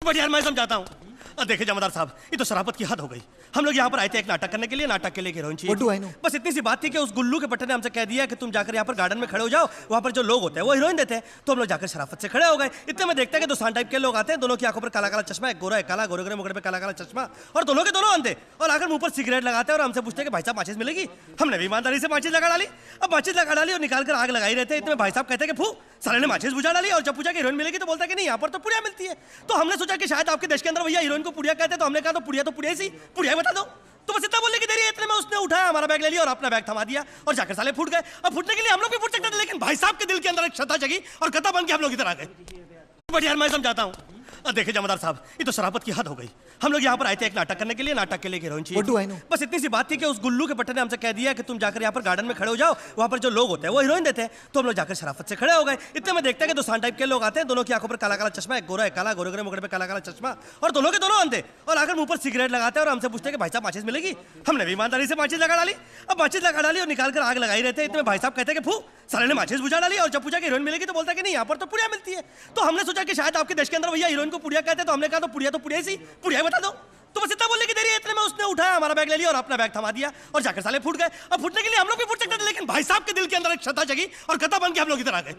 But यार मैं समझाता हूँ। देखिए जमादार साहब, ये तो शराफत की हद हो गई। हम लोग यहाँ पर आए थे एक नाटक करने के लिए, नाटक के लिए हीरोइन चाहिए। बस इतनी सी बात थी कि उस गुल्लू के पट्टे ने हमसे कह दिया कि तुम जाकर यहाँ पर गार्डन में खड़े हो जाओ, वहाँ पर जो लोग होते हैं वो हीरोइन देते हैं। तो हम लोग जाकर शराफत से खड़े हो गए। इतने में देखते हैं कि दोसान टाइप के लोग आते हैं, दोनों की आंखों पर काला काला चश्मा, एक गोरा है काला, गोरे गोरे मुकड़े पे काला काला चश्मा, और दोनों के दोनों अंधे, और आकर मुंह पर सिगरेट लगाते हैं और हमसे पूछते हैं कि भाई साहब माचिस मिलेगी। हमने भी ईमानदारी से माचिस लगा डाली। अब माचिस लगा डाली और निकाल कर आग लगाई रहते हैं। इतने भाई साहब कहते हैं कि फू, साले ने माचिस बुझा डाली। और जब पूछा कि हीरोइन मिलेगी तो बोलता है कि नहीं, यहाँ पर तो पुड़िया मिलती है। तो हमने सोचा कि शायद आपके देश के अंदर भैया हीरोइन को पुड़िया कहते हैं, तो हमने कहा तो पुड़िया सी पुड़िया बता दो। तो बस इतना बोलने की देरी है। इतने में उसने उठाया, हमारा बैग ले लिया और अपना बैग थमा दिया और जाकर साले फूट गए। अब फूटने के लिए हम लोग भी फूट सकते थे, लेकिन भाई साहब के दिल के अंदर एक श्रद्धा जगी और गद्दा बन के हम लोग इधर आ गए। बट यार मैं समझाता हूँ। देखिए जमादार साहब, ये तो शराफत की हद हो गई। हम लोग यहाँ पर आए थे एक नाटक करने के लिए, नाटक के लिए हीरोइन चाहिए। बस इतनी सी बात थी कि उस गुल्लू के पट्टे ने हमसे कह दिया कि तुम जाकर यहाँ पर गार्डन में खड़े हो जाओ, वहाँ पर जो लोग होते हैं वो हीरोइन देते हैं। तो हम लोग जाकर शराफत से खड़े हो गए। इतने में देखते हैं कि दोसान टाइप के लोग आते हैं, दोनों की आंखों पर काला काला चश्मा, एक गोरा है काला, गोरे गोरे मुकड़े पे काला काला चश्मा, और दोनों के दोनों अंधे, और आकर मुंह पर सिगरेट लगाते हैं और हमसे पूछते हैं कि भाई साहब माचिस मिलेगी। हमने भी ईमानदारी से माचिस लगा डाली। अब माचिस लगा डाली और निकाल कर आग लगाई रहते हैं। इतने भाई साहब कहते हैं कि फू, साले ने माचिस बुझा डाली। और जब पूछा कि हीरोइन मिलेगी तो बोलता है कि नहीं, यहाँ पर तो पुड़िया मिलती है। तो हमने सोचा कि शायद आपके देश के अंदर भैया हीरोइन को पुड़िया कहते हैं, तो हमने कहा तो पुड़िया सी पुड़िया बता दो। तो बस इतना बोलने की देरी है। इतने में उसने उठाया, हमारा बैग ले लिया और अपना बैग थमा दिया और जाकर साले फूट गए। अब फूटने के लिए हम लोग भी फूट सकते थे, लेकिन भाई साहब के दिल के अंदर एक श्रद्धा जगी और गद्दा बन के हम लोग इधर आ गए।